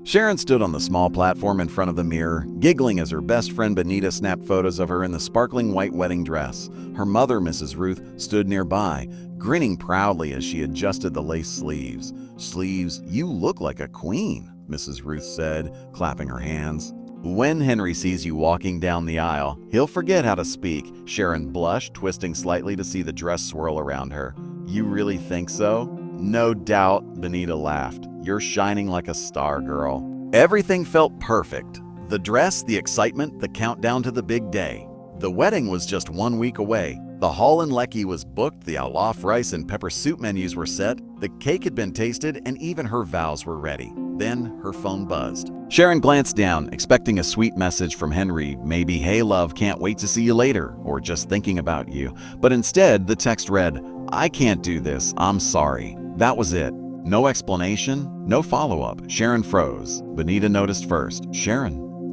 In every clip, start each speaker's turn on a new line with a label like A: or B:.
A: Sharon stood on the small platform in front of the mirror, giggling as her best friend Benita snapped photos of her in the sparkling white wedding dress. Her mother, Mrs. Ruth, stood nearby, grinning proudly as she adjusted the lace sleeves. "Sleeves, you look like a queen," Mrs. Ruth said, clapping her hands. "When Henry sees you walking down the aisle, he'll forget how to speak." Sharon blushed, twisting slightly to see the dress swirl around her. "You really think so?" "No doubt," Benita laughed. "You're shining like a star, girl." Everything felt perfect. The dress, the excitement, the countdown to the big day. The wedding was just 1 week away. The hall in Lekki was booked, the jollof rice and pepper soup menus were set, the cake had been tasted, and even her vows were ready. Then her phone buzzed. Sharon glanced down, expecting a sweet message from Henry, maybe, "Hey love, can't wait to see you later," or "just thinking about you." But instead, the text read, "I can't do this, I'm sorry." That was it. No explanation, no follow-up. Sharon froze. Benita noticed first. "Sharon,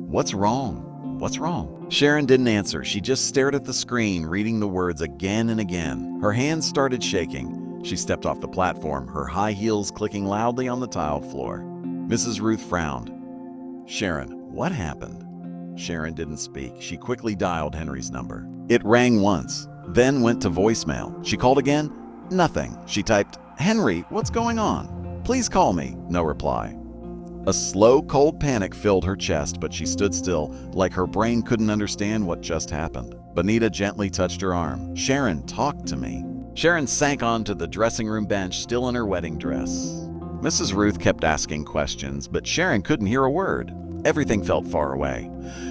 A: what's wrong? What's wrong?" Sharon didn't answer. She just stared at the screen, reading the words again and again. Her hands started shaking. She stepped off the platform, her high heels clicking loudly on the tiled floor. Mrs. Ruth frowned. "Sharon, what happened?" Sharon didn't speak. She quickly dialed Henry's number. It rang once, then went to voicemail. She called again. Nothing. She typed, "Henry, what's going on? Please call me." No reply. A slow, cold panic filled her chest, but she stood still, like her brain couldn't understand what just happened. Benita gently touched her arm. "Sharon, talk to me." Sharon sank onto the dressing room bench, still in her wedding dress. Mrs. Ruth kept asking questions, but Sharon couldn't hear a word. Everything felt far away.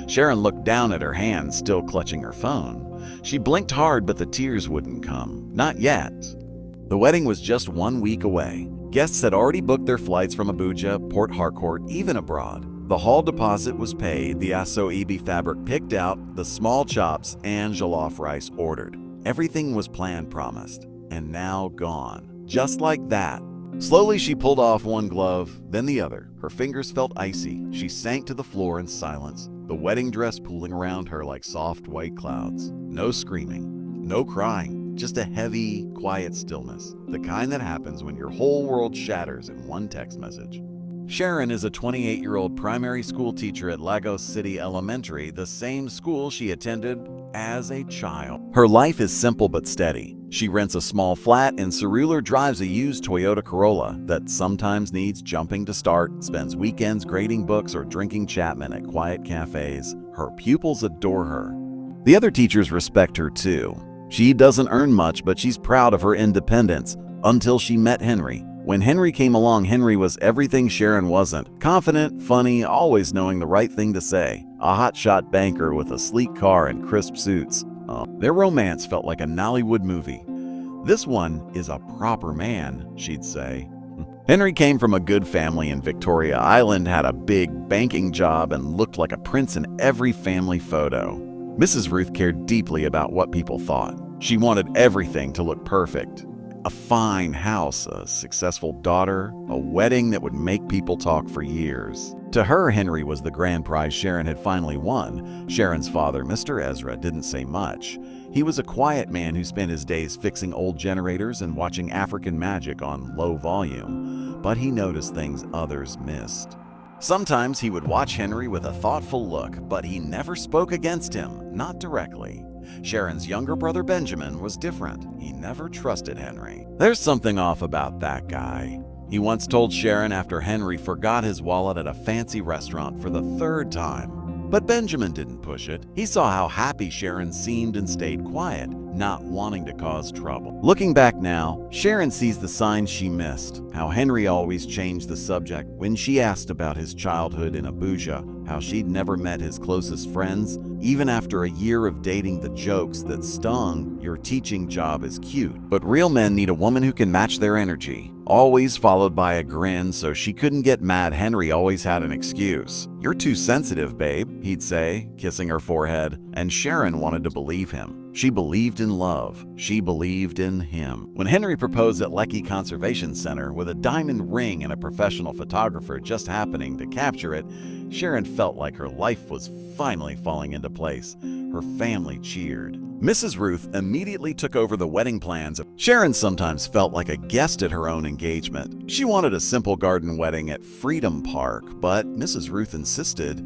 A: Sharon looked down at her hands, still clutching her phone. She blinked hard, but the tears wouldn't come. Not yet. The wedding was just 1 week away. Guests had already booked their flights from Abuja, Port Harcourt, even abroad. The hall deposit was paid, the aso-ebi fabric picked out, the small chops and jollof rice ordered. Everything was planned, promised, and now gone. Just like that. Slowly she pulled off one glove, then the other. Her fingers felt icy. She sank to the floor in silence, the wedding dress pooling around her like soft white clouds. No screaming, no crying, just a heavy, quiet stillness, the kind that happens when your whole world shatters in one text message. Sharon is a 28-year-old primary school teacher at Lagos City Elementary, the same school she attended as a child. Her life is simple but steady. She rents a small flat and Cerulor drives a used Toyota Corolla that sometimes needs jumping to start, spends weekends grading books or drinking Chapman at quiet cafes. Her pupils adore her. The other teachers respect her too. She doesn't earn much, but she's proud of her independence until she met Henry. When Henry came along, Henry was everything Sharon wasn't. Confident, funny, always knowing the right thing to say. A hotshot banker with a sleek car and crisp suits. Their romance felt like a Nollywood movie. "This one is a proper man," she'd say. Henry came from a good family in Victoria Island, had a big banking job, and looked like a prince in every family photo. Mrs. Ruth cared deeply about what people thought. She wanted everything to look perfect. A fine house, a successful daughter, a wedding that would make people talk for years. To her, Henry was the grand prize Sharon had finally won. Sharon's father, Mr. Ezra, didn't say much. He was a quiet man who spent his days fixing old generators and watching African magic on low volume. But he noticed things others missed. Sometimes he would watch Henry with a thoughtful look, but he never spoke against him, not directly. Sharon's younger brother Benjamin was different. He never trusted Henry. "There's something off about that guy," he once told Sharon after Henry forgot his wallet at a fancy restaurant for the 3rd time. But Benjamin didn't push it. He saw how happy Sharon seemed and stayed quiet, not wanting to cause trouble. Looking back now, Sharon sees the signs she missed. How Henry always changed the subject when she asked about his childhood in Abuja, how she'd never met his closest friends. Even after a year of dating, the jokes that stung, "Your teaching job is cute, but real men need a woman who can match their energy." Always followed by a grin, so she couldn't get mad. Henry always had an excuse. "You're too sensitive, babe," he'd say, kissing her forehead, and Sharon wanted to believe him. She believed in love. She believed in him. When Henry proposed at Lekki Conservation Center with a diamond ring and a professional photographer just happening to capture it, Sharon felt like her life was finally falling into place. Her family cheered. Mrs. Ruth immediately took over the wedding plans. Sharon sometimes felt like a guest at her own engagement. She wanted a simple garden wedding at Freedom Park, but Mrs. Ruth insisted,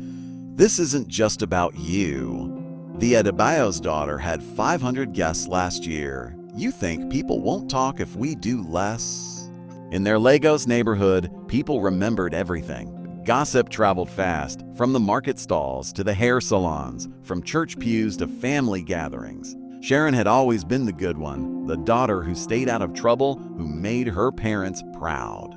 A: "This isn't just about you. The Adebayo's daughter had 500 guests last year. You think people won't talk if we do less?" In their Lagos neighborhood, people remembered everything. Gossip traveled fast, from the market stalls to the hair salons, from church pews to family gatherings. Sharon had always been the good one, the daughter who stayed out of trouble, who made her parents proud.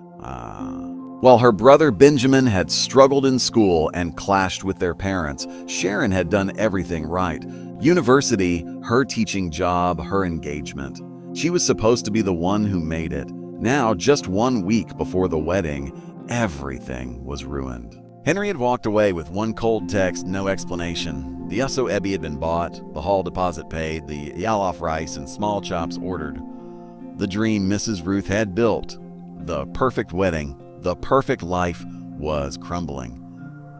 A: While her brother Benjamin had struggled in school and clashed with their parents, Sharon had done everything right. University, her teaching job, her engagement. She was supposed to be the one who made it. Now, just 1 week before the wedding, everything was ruined. Henry had walked away with one cold text, no explanation. The Usso Ebby had been bought, the hall deposit paid, the Yalof rice and small chops ordered. The dream Mrs. Ruth had built, the perfect wedding, the perfect life, was crumbling.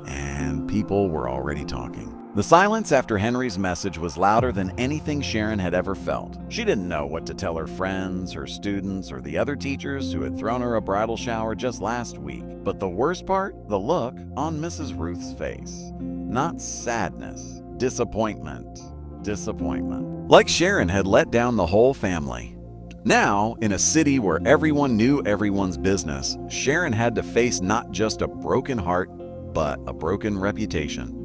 A: And people were already talking. The silence after Henry's message was louder than anything Sharon had ever felt. She didn't know what to tell her friends, her students, or the other teachers who had thrown her a bridal shower just last week. But the worst part? The look on Mrs. Ruth's face. Not sadness, disappointment. Disappointment. Like Sharon had let down the whole family. Now, in a city where everyone knew everyone's business, Sharon had to face not just a broken heart, but a broken reputation.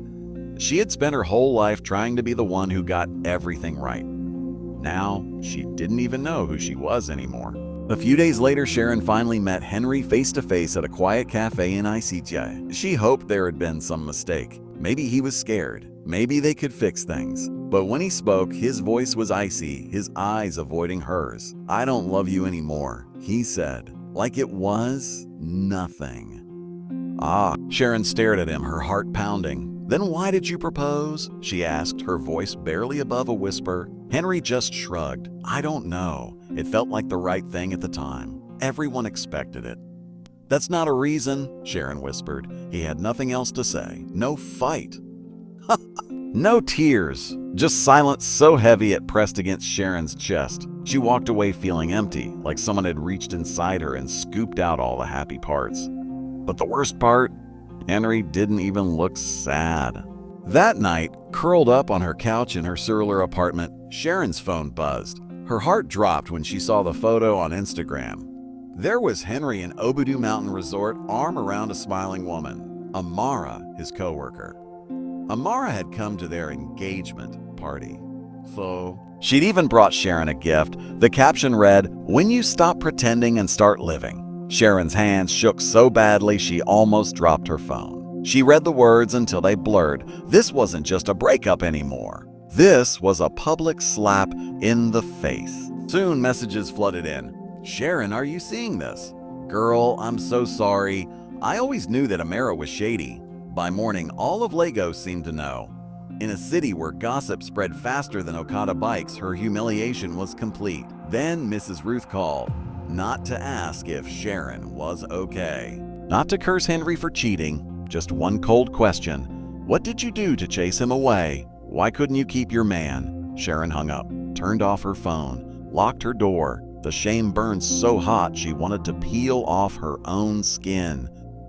A: She had spent her whole life trying to be the one who got everything right. Now, she didn't even know who she was anymore. A few days later, Sharon finally met Henry face-to-face at a quiet cafe in Isitje. She hoped there had been some mistake. Maybe he was scared. Maybe they could fix things. But when he spoke, his voice was icy, his eyes avoiding hers. "I don't love you anymore," he said, like it was nothing. Sharon stared at him, her heart pounding. "Then why did you propose?" she asked, her voice barely above a whisper. Henry just shrugged. "I don't know. It felt like the right thing at the time. Everyone expected it." "That's not a reason," Sharon whispered. He had nothing else to say. No fight. No tears. Just silence so heavy it pressed against Sharon's chest. She walked away feeling empty, like someone had reached inside her and scooped out all the happy parts. But the worst part? Henry didn't even look sad. That night, curled up on her couch in her Surler apartment, Sharon's phone buzzed. Her heart dropped when she saw the photo on Instagram. There was Henry in Obudu Mountain Resort, arm around a smiling woman, Amara, his coworker. Amara had come to their engagement party. So she'd even brought Sharon a gift. The caption read, "When you stop pretending and start living." Sharon's hands shook so badly she almost dropped her phone. She read the words until they blurred. This wasn't just a breakup anymore. This was a public slap in the face. Soon messages flooded in. "Sharon, are you seeing this?" "Girl, I'm so sorry. I always knew that Amara was shady." By morning, all of Lagos seemed to know. In a city where gossip spread faster than Okada bikes, her humiliation was complete. Then Mrs. Ruth called. Not to ask if Sharon was okay. Not to curse Henry for cheating. Just one cold question. What did you do to chase him away? Why couldn't you keep your man? Sharon hung up, turned off her phone, locked her door. The shame burned so hot she wanted to peel off her own skin.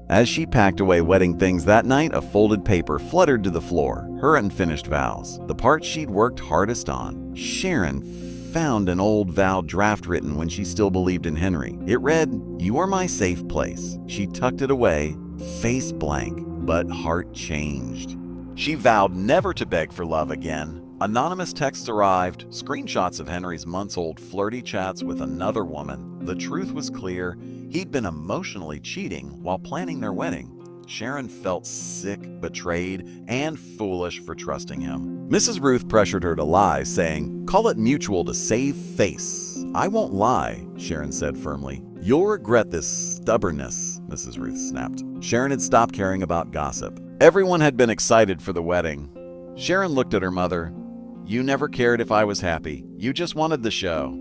A: As she packed away wedding things that night, a folded paper fluttered to the floor, her unfinished vows, the part she'd worked hardest on. Sharon found an old vow draft written when she still believed in Henry. It read, "You are my safe place." She tucked it away, face blank, but heart changed. She vowed never to beg for love again. Anonymous texts arrived, screenshots of Henry's months-old flirty chats with another woman. The truth was clear. He'd been emotionally cheating while planning their wedding. Sharon felt sick, betrayed, and foolish for trusting him. Mrs. Ruth pressured her to lie, saying, "Call it mutual to save face." "I won't lie," Sharon said firmly. "You'll regret this stubbornness," Mrs. Ruth snapped. Sharon had stopped caring about gossip. Everyone had been excited for the wedding. Sharon looked at her mother. "You never cared if I was happy. You just wanted the show."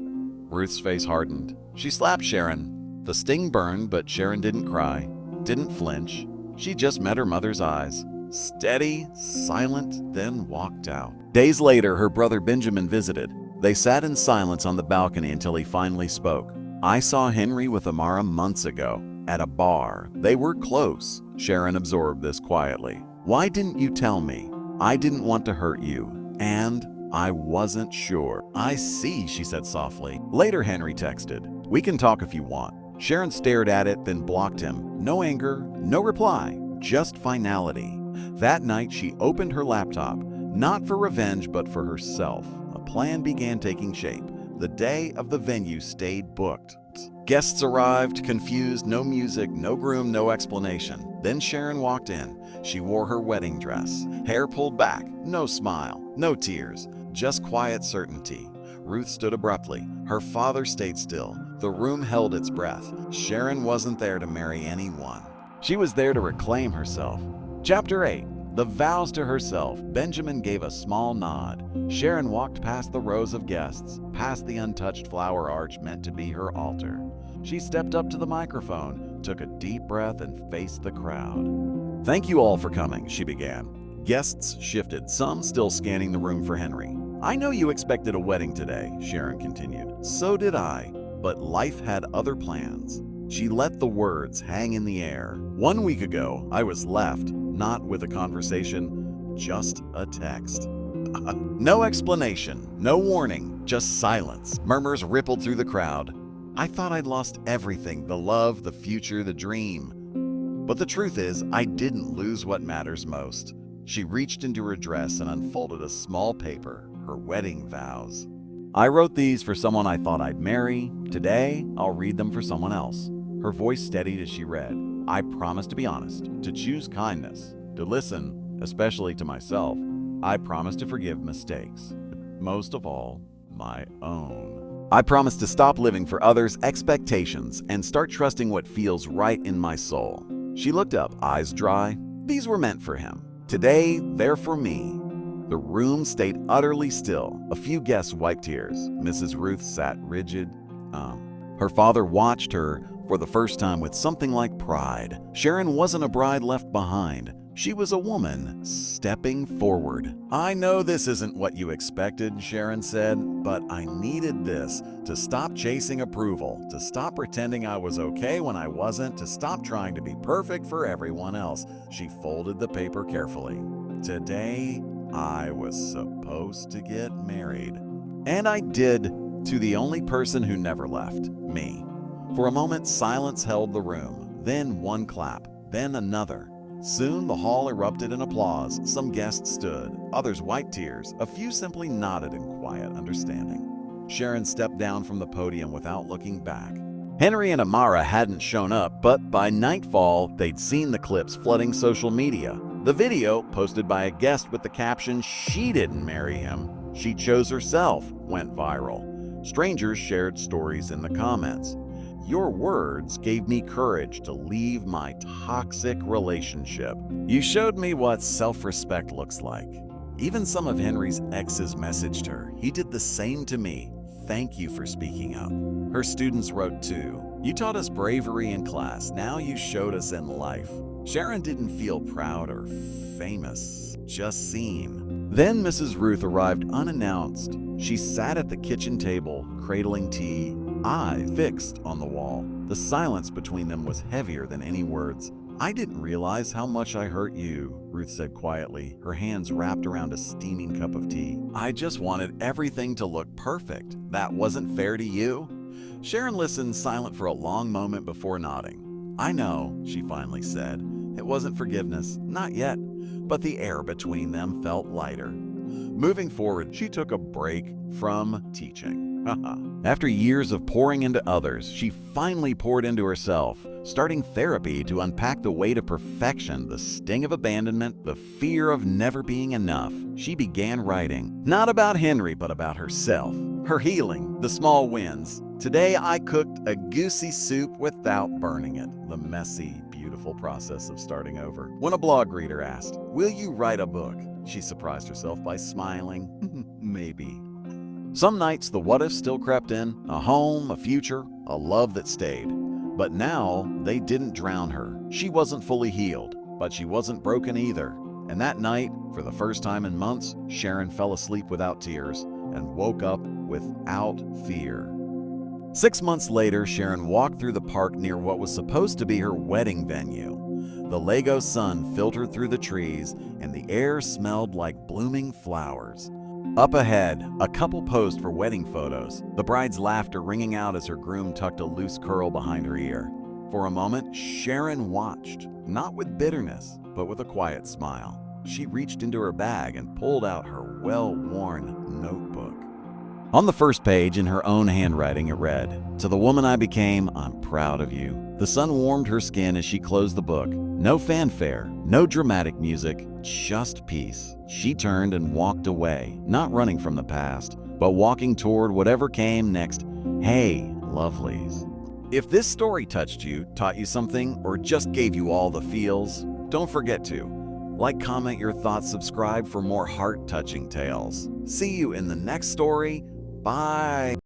A: Ruth's face hardened. She slapped Sharon. The sting burned, but Sharon didn't cry, didn't flinch. She just met her mother's eyes. steady, silent, then walked out. Days later, her brother Benjamin visited. They sat in silence on the balcony until he finally spoke. "I saw Henry with Amara months ago, at a bar. They were close." Sharon absorbed this quietly. "Why didn't you tell me? I didn't want to hurt you, and I wasn't sure." "I see," she said softly. Later, Henry texted, "We can talk if you want." Sharon stared at it, then blocked him. No anger, no reply, just finality. That night, she opened her laptop, not for revenge, but for herself. A plan began taking shape. The day of the venue stayed booked. Guests arrived, confused, no music, no groom, no explanation. Then Sharon walked in. She wore her wedding dress, hair pulled back, no smile, no tears, just quiet certainty. Ruth stood abruptly. Her father stayed still. The room held its breath. Sharon wasn't there to marry anyone. She was there to reclaim herself. Chapter 8. The vows to herself. Benjamin gave a small nod. Sharon walked past the rows of guests, past the untouched flower arch meant to be her altar. She stepped up to the microphone, took a deep breath, and faced the crowd. "Thank you all for coming," she began. Guests shifted, some still scanning the room for Henry. "I know you expected a wedding today," Sharon continued. "So did I, but life had other plans." She let the words hang in the air. "1 week ago, I was left, not with a conversation, just a text." No explanation, no warning, just silence. Murmurs rippled through the crowd. "I thought I'd lost everything, the love, the future, the dream. But the truth is, I didn't lose what matters most." She reached into her dress and unfolded a small paper, her wedding vows. "I wrote these for someone I thought I'd marry. Today, I'll read them for someone else." Her voice steadied as she read. "I promise to be honest, to choose kindness, to listen, especially to myself. I promise to forgive mistakes, most of all, my own. I promise to stop living for others' expectations and start trusting what feels right in my soul." She looked up, eyes dry. These were meant for him. Today, they're for me. The room stayed utterly still. A few guests wiped tears. Mrs. Ruth sat rigid. Her father watched her for the first time with something like pride. Sharon wasn't a bride left behind. She was a woman stepping forward. "I know this isn't what you expected," Sharon said, "but I needed this to stop chasing approval, to stop pretending I was okay when I wasn't, to stop trying to be perfect for everyone else." She folded the paper carefully. "Today, I was supposed to get married. And I did, to the only person who never left, me." For a moment, silence held the room. Then one clap, then another. Soon the hall erupted in applause. Some guests stood, others wiped tears, a few simply nodded in quiet understanding. Sharon stepped down from the podium without looking back. Henry and Amara hadn't shown up, but by nightfall, they'd seen the clips flooding social media. The video, posted by a guest with the caption, "She didn't marry him, she chose herself," went viral. Strangers shared stories in the comments. "Your words gave me courage to leave my toxic relationship. You showed me what self-respect looks like." Even some of Henry's exes messaged her. "He did the same to me. Thank you for speaking up." Her students wrote too. "You taught us bravery in class. Now you showed us in life." Sharon didn't feel proud or famous, just seen. Then Mrs. Ruth arrived unannounced. She sat at the kitchen table, cradling tea, eye fixed on the wall. The silence between them was heavier than any words. "I didn't realize how much I hurt you," Ruth said quietly, her hands wrapped around a steaming cup of tea. "I just wanted everything to look perfect. That wasn't fair to you?" Sharon listened, silent for a long moment before nodding. "I know," she finally said. It wasn't forgiveness, not yet, but the air between them felt lighter. Moving forward, she took a break from teaching. After years of pouring into others, she finally poured into herself, starting therapy to unpack the weight of perfection, the sting of abandonment, the fear of never being enough. She began writing, not about Henry, but about herself, her healing, the small wins. "Today I cooked a goosey soup without burning it," the messy, beautiful process of starting over. When a blog reader asked, "Will you write a book?" she surprised herself by smiling. Maybe. Some nights the what-ifs still crept in, a home, a future, a love that stayed. But now they didn't drown her. She wasn't fully healed, but she wasn't broken either. And that night, for the first time in months, Sharon fell asleep without tears and woke up without fear. 6 months later, Sharon walked through the park near what was supposed to be her wedding venue. The Lego sun filtered through the trees, and the air smelled like blooming flowers. Up ahead, a couple posed for wedding photos, the bride's laughter ringing out as her groom tucked a loose curl behind her ear. For a moment, Sharon watched, not with bitterness, but with a quiet smile. She reached into her bag and pulled out her well-worn notebook. On the first page, in her own handwriting, it read, "To the woman I became, I'm proud of you." The sun warmed her skin as she closed the book. No fanfare, no dramatic music, just peace. She turned and walked away, not running from the past, but walking toward whatever came next. Hey, lovelies. If this story touched you, taught you something, or just gave you all the feels, don't forget to like, comment your thoughts, subscribe for more heart-touching tales. See you in the next story. Bye.